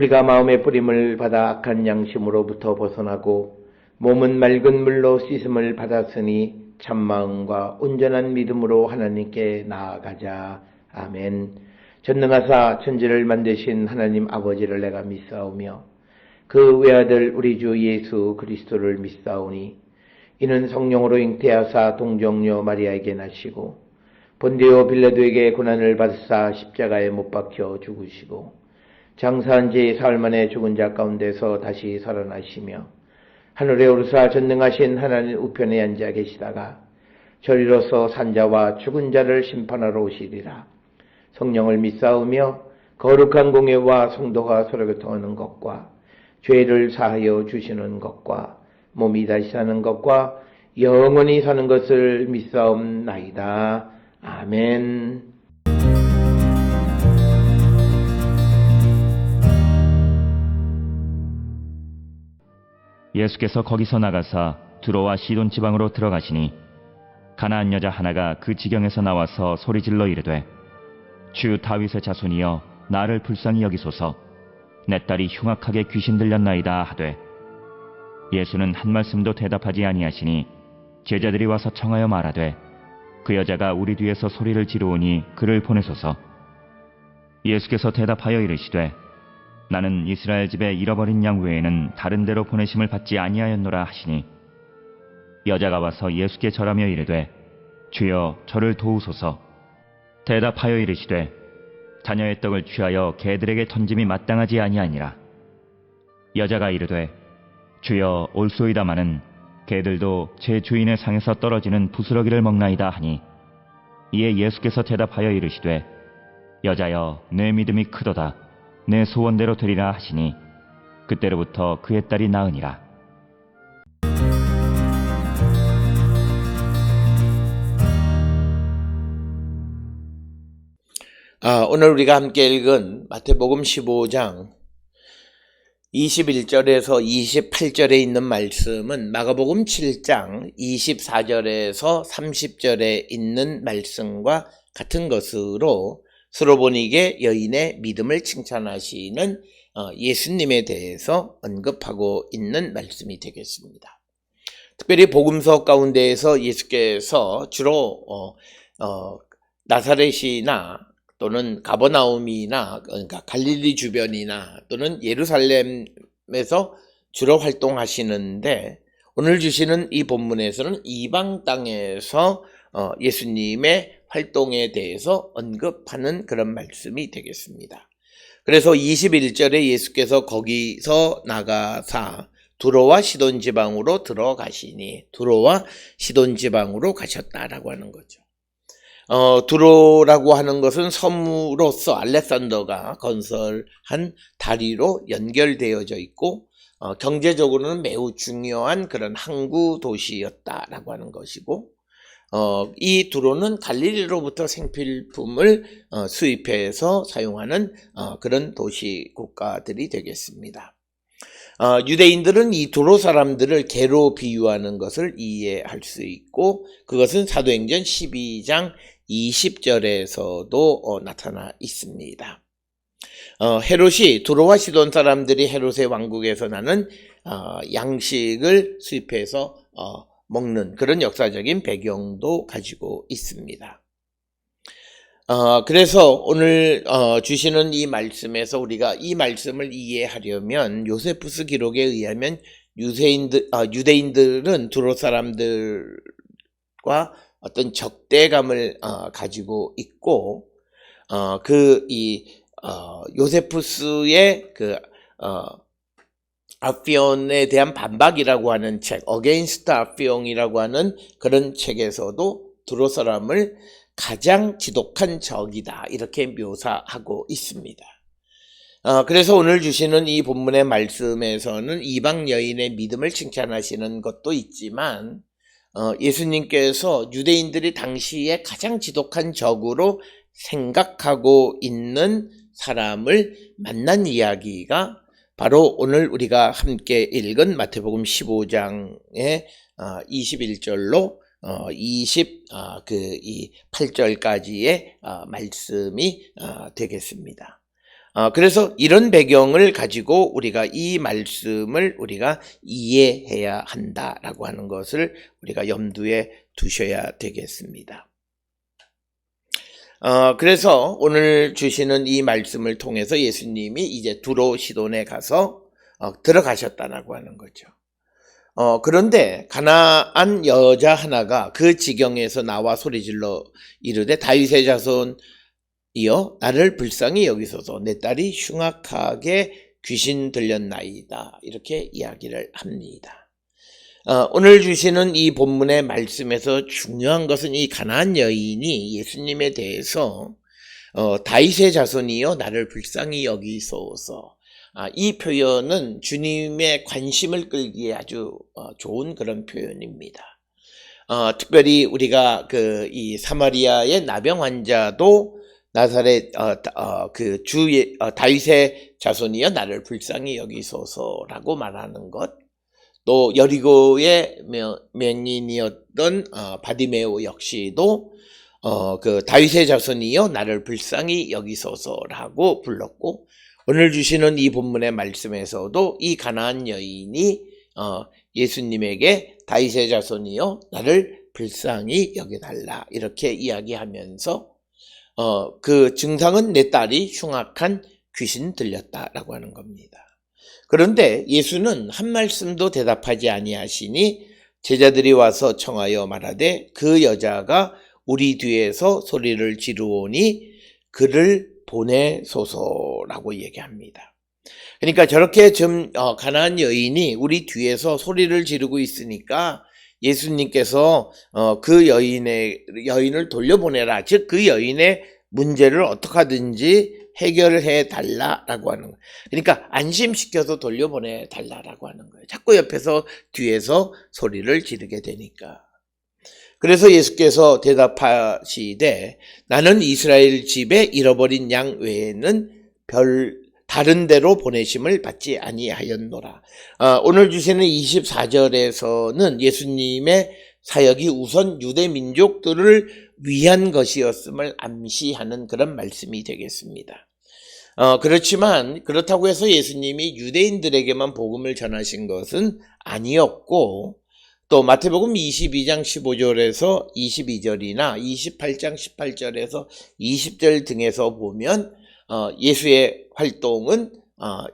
우리가 마음의 뿌림을 받아 악한 양심으로부터 벗어나고 몸은 맑은 물로 씻음을 받았으니 참마음과 온전한 믿음으로 하나님께 나아가자. 아멘. 전능하사 천지를 만드신 하나님 아버지를 내가 믿사오며 그 외아들 우리 주 예수 그리스도를 믿사오니 이는 성령으로 잉태하사 동정녀 마리아에게 나시고 본디오 빌라도에게 고난을 받으사 십자가에 못 박혀 죽으시고 장사한 지 사흘 만에 죽은 자 가운데서 다시 살아나시며 하늘에 오르사 전능하신 하나님 우편에 앉아 계시다가 저리로서 산자와 죽은 자를 심판하러 오시리라. 성령을 믿사오며 거룩한 공예와 성도가 서로 교통하는 것과 죄를 사하여 주시는 것과 몸이 다시 사는 것과 영원히 사는 것을 믿사옵나이다. 아멘. 예수께서 거기서 나가사 두로와 시돈 지방으로 들어가시니 가나안 여자 하나가 그 지경에서 나와서 소리질러 이르되 주 다윗의 자손이여 나를 불쌍히 여기소서 내 딸이 흉악하게 귀신 들렸나이다 하되 예수는 한 말씀도 대답하지 아니하시니 제자들이 와서 청하여 말하되 그 여자가 우리 뒤에서 소리를 지르오니 그를 보내소서. 예수께서 대답하여 이르시되 나는 이스라엘 집에 잃어버린 양 외에는 다른 데로 보내심을 받지 아니하였노라 하시니 여자가 와서 예수께 절하며 이르되 주여 저를 도우소서. 대답하여 이르시되 자녀의 떡을 취하여 개들에게 던짐이 마땅하지 아니하니라. 여자가 이르되 주여 올소이다마는 개들도 제 주인의 상에서 떨어지는 부스러기를 먹나이다 하니 이에 예수께서 대답하여 이르시되 여자여 내 믿음이 크도다 내 소원대로 되리라 하시니 그때로부터 그의 딸이 나으니라. 오늘 우리가 함께 읽은 마태복음 15장 21절에서 28절에 있는 말씀은 마가복음 7장 24절에서 30절에 있는 말씀과 같은 것으로 스로보니게 여인의 믿음을 칭찬하시는 예수님에 대해서 언급하고 있는 말씀이 되겠습니다. 특별히 복음서 가운데에서 예수께서 주로 나사렛이나 또는 가버나움이나 그러니까 갈릴리 주변이나 또는 예루살렘에서 주로 활동하시는데 오늘 주시는 이 본문에서는 이방 땅에서 예수님의 활동에 대해서 언급하는 그런 말씀이 되겠습니다. 그래서 21절에 예수께서 거기서 나가사 두로와 시돈 지방으로 들어가시니 두로와 시돈 지방으로 가셨다라고 하는 거죠. 두로라고 하는 것은 섬으로서 알렉산더가 건설한 다리로 연결되어져 있고 경제적으로는 매우 중요한 그런 항구 도시였다라고 하는 것이고 이 두로는 갈릴리로부터 생필품을 수입해서 사용하는 그런 도시 국가들이 되겠습니다. 유대인들은 이 두로 사람들을 개로 비유하는 것을 이해할 수 있고 그것은 사도행전 12장 20절에서도 나타나 있습니다. 헤롯이 두로와 시돈 사람들이 헤롯의 왕국에서 나는 양식을 수입해서 먹는 그런 역사적인 배경도 가지고 있습니다. 그래서 오늘 주시는 이 말씀에서 우리가 이 말씀을 이해하려면 요세푸스 기록에 의하면 유대인들은 두로 사람들과 어떤 적대감을 가지고 있고 요세푸스의 아피온에 대한 반박이라고 하는 책, 어게인스트 아피온이라고 하는 그런 책에서도 두로 사람을 가장 지독한 적이다 이렇게 묘사하고 있습니다. 그래서 오늘 주시는 이 본문의 말씀에서는 이방 여인의 믿음을 칭찬하시는 것도 있지만 예수님께서 유대인들이 당시에 가장 지독한 적으로 생각하고 있는 사람을 만난 이야기가 바로 오늘 우리가 함께 읽은 마태복음 15장의 21절로 28절까지의 말씀이 되겠습니다. 그래서 이런 배경을 가지고 우리가 이 말씀을 우리가 이해해야 한다라고 하는 것을 우리가 염두에 두셔야 되겠습니다. 그래서 오늘 주시는 이 말씀을 통해서 예수님이 이제 두로 시돈에 가서 들어가셨다라고 하는 거죠. 그런데 가나안 여자 하나가 그 지경에서 나와 소리질러 이르되 다윗의 자손이여 나를 불쌍히 여기소서 내 딸이 흉악하게 귀신 들렸나이다. 이렇게 이야기를 합니다. 오늘 주시는 이 본문의 말씀에서 중요한 것은 이 가나안 여인이 예수님에 대해서 다윗의 자손이여 나를 불쌍히 여기소서, 이 표현은 주님의 관심을 끌기에 아주 좋은 그런 표현입니다. 특별히 우리가 이 사마리아의 나병 환자도 나사렛 다윗의 자손이여 나를 불쌍히 여기소서라고 말하는 것, 또 여리고의 맹인이었던 바디메오 역시도 다윗의 자손이여 나를 불쌍히 여기소서라고 불렀고, 오늘 주시는 이 본문의 말씀에서도 이 가나안 여인이 예수님에게 다윗의 자손이여 나를 불쌍히 여겨달라 이렇게 이야기하면서 그 증상은 내 딸이 흉악한 귀신 들렸다라고 하는 겁니다. 그런데 예수는 한 말씀도 대답하지 아니하시니 제자들이 와서 청하여 말하되 그 여자가 우리 뒤에서 소리를 지르오니 그를 보내소서라고 얘기합니다. 그러니까 저렇게 가나안 여인이 우리 뒤에서 소리를 지르고 있으니까 예수님께서 그 여인을 돌려보내라, 즉 그 여인의 문제를 어떻게 하든지 해결해 달라라고 하는 거예요. 그러니까 안심시켜서 돌려보내 달라라고 하는 거예요. 자꾸 옆에서 뒤에서 소리를 지르게 되니까. 그래서 예수께서 대답하시되 나는 이스라엘 집에 잃어버린 양 외에는 다른 데로 보내심을 받지 아니하였노라. 오늘 주시는 24절에서는 예수님의 사역이 우선 유대 민족들을 위한 것이었음을 암시하는 그런 말씀이 되겠습니다. 그렇지만 그렇다고 해서 예수님이 유대인들에게만 복음을 전하신 것은 아니었고, 또 마태복음 22장 15절에서 22절이나 28장 18절에서 20절 등에서 보면 예수의 활동은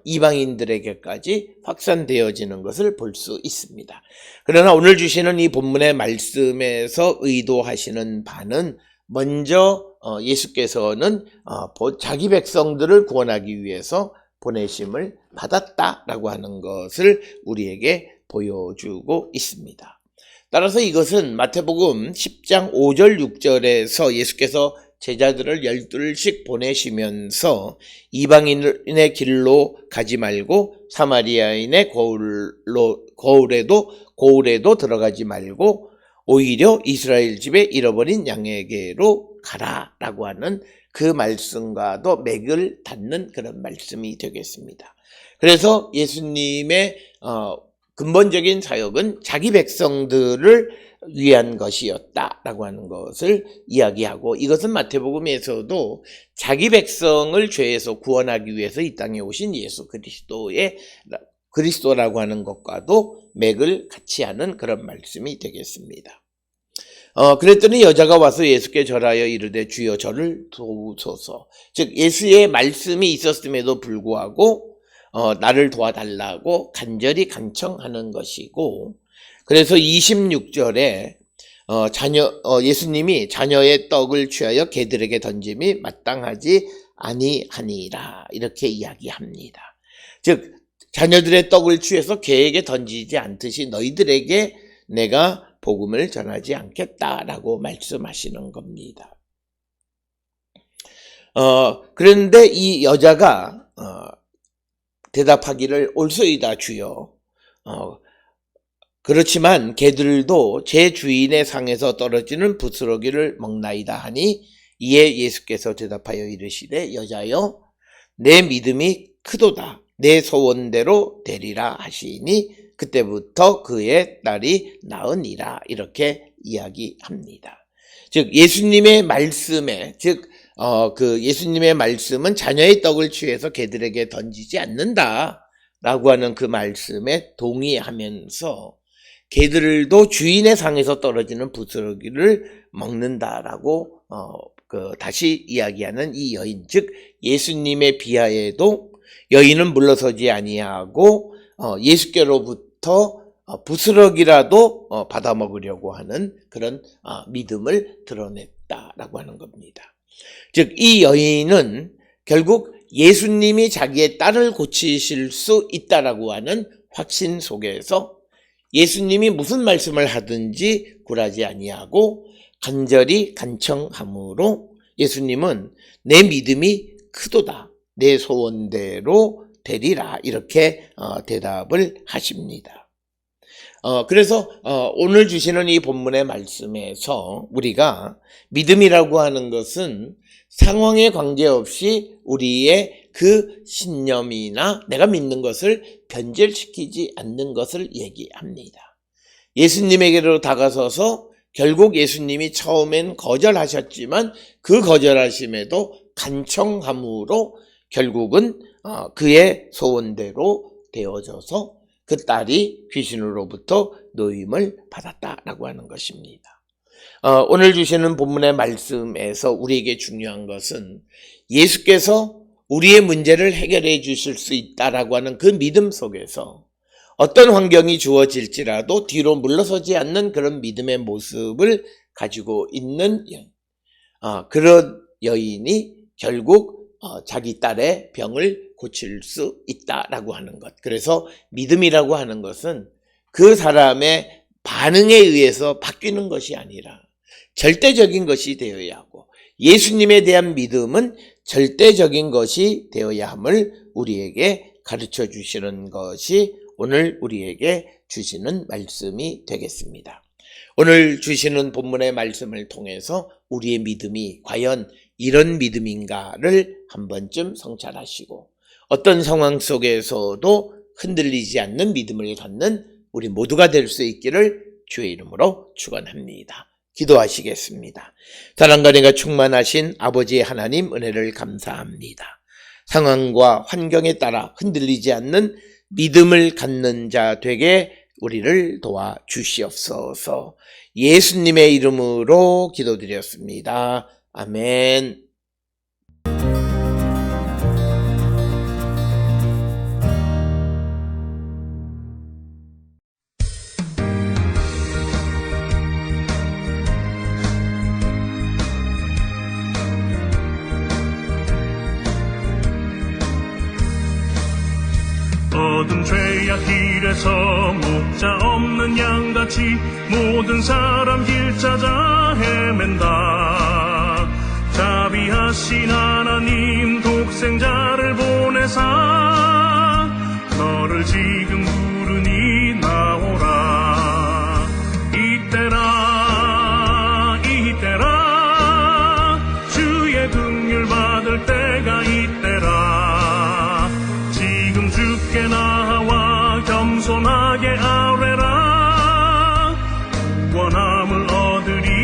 이방인들에게까지 확산되어지는 것을 볼 수 있습니다. 그러나 오늘 주시는 이 본문의 말씀에서 의도하시는 바는 먼저 예수께서는 자기 백성들을 구원하기 위해서 보내심을 받았다라고 하는 것을 우리에게 보여주고 있습니다. 따라서 이것은 마태복음 10장 5절 6절에서 예수께서 제자들을 12씩 보내시면서 이방인의 길로 가지 말고 사마리아인의 고을에도 들어가지 말고 오히려 이스라엘 집에 잃어버린 양에게로 가라라고 하는 그 말씀과도 맥을 닫는 그런 말씀이 되겠습니다. 그래서 예수님의 근본적인 사역은 자기 백성들을 위한 것이었다라고 하는 것을 이야기하고, 이것은 마태복음에서도 자기 백성을 죄에서 구원하기 위해서 이 땅에 오신 예수 그리스도라고 하는 것과도 맥을 같이 하는 그런 말씀이 되겠습니다. 그랬더니 여자가 와서 예수께 절하여 이르되 주여 저를 도우소서. 즉 예수의 말씀이 있었음에도 불구하고 나를 도와달라고 간절히 간청하는 것이고, 그래서 26절에 예수님이 자녀의 떡을 취하여 개들에게 던짐이 마땅하지 아니하니라 이렇게 이야기합니다. 즉 자녀들의 떡을 취해서 개에게 던지지 않듯이 너희들에게 내가 복음을 전하지 않겠다라고 말씀하시는 겁니다. 그런데 이 여자가 대답하기를 옳소이다 주여, 그렇지만 개들도 제 주인의 상에서 떨어지는 부스러기를 먹나이다 하니, 이에 예수께서 대답하여 이르시되 여자여 내 믿음이 크도다, 내 소원대로 되리라 하시니 그때부터 그의 딸이 나으니라 이렇게 이야기합니다. 즉 예수님의 말씀에, 즉 그 예수님의 말씀은 자녀의 떡을 취해서 개들에게 던지지 않는다라고 하는 그 말씀에 동의하면서 개들도 주인의 상에서 떨어지는 부스러기를 먹는다라고 다시 이야기하는 이 여인, 즉 예수님의 비하에도 여인은 물러서지 아니하고 예수께로부터 부스러기라도 받아 먹으려고 하는 그런 믿음을 드러냈다라고 하는 겁니다. 즉 이 여인은 결국 예수님이 자기의 딸을 고치실 수 있다라고 하는 확신 속에서 예수님이 무슨 말씀을 하든지 굴하지 아니하고 간절히 간청함으로 예수님은 내 믿음이 크도다, 내 소원대로 되리라, 이렇게 대답을 하십니다. 그래서 오늘 주시는 이 본문의 말씀에서 우리가 믿음이라고 하는 것은 상황에 관계없이 우리의 그 신념이나 내가 믿는 것을 변질시키지 않는 것을 얘기합니다. 예수님에게로 다가서서 결국 예수님이 처음엔 거절하셨지만 그 거절하심에도 간청함으로 결국은 그의 소원대로 되어져서 그 딸이 귀신으로부터 노임을 받았다라고 하는 것입니다. 오늘 주시는 본문의 말씀에서 우리에게 중요한 것은 예수께서 우리의 문제를 해결해 주실 수 있다라고 하는 그 믿음 속에서 어떤 환경이 주어질지라도 뒤로 물러서지 않는 그런 믿음의 모습을 가지고 있는 여인. 그런 여인이 결국 자기 딸의 병을 고칠 수 있다라고 하는 것. 그래서 믿음이라고 하는 것은 그 사람의 반응에 의해서 바뀌는 것이 아니라 절대적인 것이 되어야 하고, 예수님에 대한 믿음은 절대적인 것이 되어야 함을 우리에게 가르쳐 주시는 것이 오늘 우리에게 주시는 말씀이 되겠습니다. 오늘 주시는 본문의 말씀을 통해서 우리의 믿음이 과연 이런 믿음인가를 한 번쯤 성찰하시고, 어떤 상황 속에서도 흔들리지 않는 믿음을 갖는 우리 모두가 될 수 있기를 주의 이름으로 축원합니다. 기도하시겠습니다. 사랑과 은혜가 충만하신 아버지 하나님, 은혜를 감사합니다. 상황과 환경에 따라 흔들리지 않는 믿음을 갖는 자 되게 우리를 도와 주시옵소서. 예수님의 이름으로 기도드렸습니다. 아멘. 어둠 죄악 길에서 목자 없는 양같이 모든 사람 길 찾아 헤맨다. 자비하신 하나님 독생자를 보내사 너를 지금 부르니 나오라. 이때라 주의 긍휼 받을 때가 이때라. 지금 주께 나와 겸손하게 아뢰라. 구원함을 얻으리.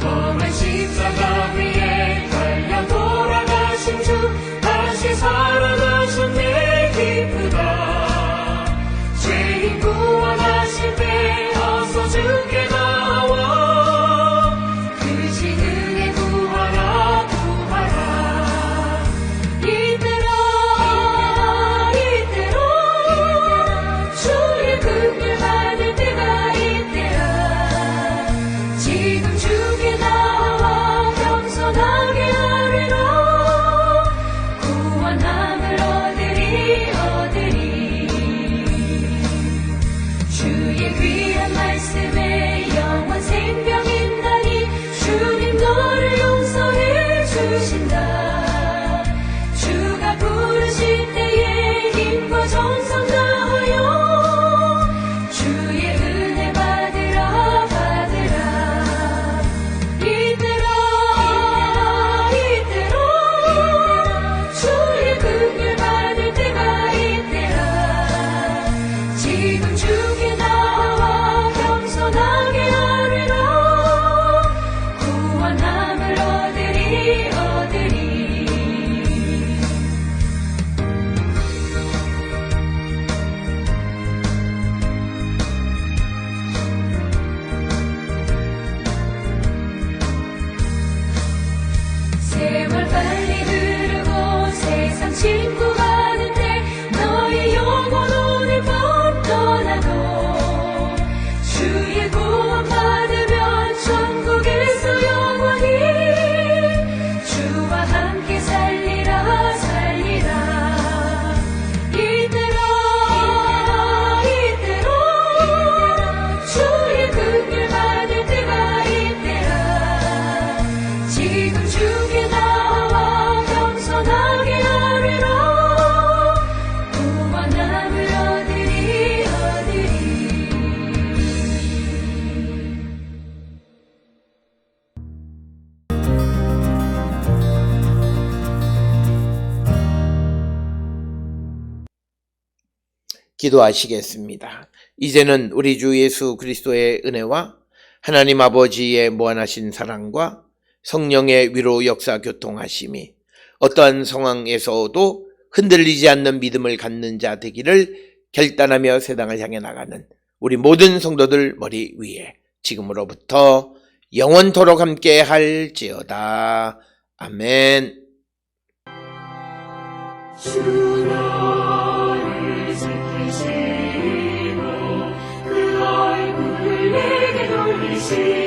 험한 십자가 위에 달려 돌아가신 주 다시 살아나셨네. 기쁘다. 죄인 구원하실 때 어서 주께 나와 그 지능에 구하라. 이때라 주의 긍휼 받을 때가 이때라. 지금 주께 나와 겸손하게 아뢰라. 구원함을 얻으리. 주의 귀한 말씀에 영원 생명 있나니 주님 너를 용서해 주신다. 주가 부르실 때에 힘과 정성 다하여 주의 은혜 받으라. 이때라 주의 긍휼 받을 때가 이때라. 지금 주께 나와 겸손하게 아뢰라. 주의 구원 받으면 천국에서 영원히 주와 함께 살리라 살리라. 이대로 주의 긍휼 받을 때가 있대라. 지금 주께 나와 겸손하게 아뢰라. 구원함을 얻으리 얻으리. 기도하시겠습니다. 이제는 우리 주 예수 그리스도의 은혜와 하나님 아버지의 무한하신 사랑과 성령의 위로 역사 교통하심이 어떠한 상황에서도 흔들리지 않는 믿음을 갖는 자 되기를 결단하며 세상을 향해 나가는 우리 모든 성도들 머리 위에 지금으로부터 영원토록 함께 할지어다. 아멘. 주 너를 지키시고 그 얼굴을 내게 돌리시고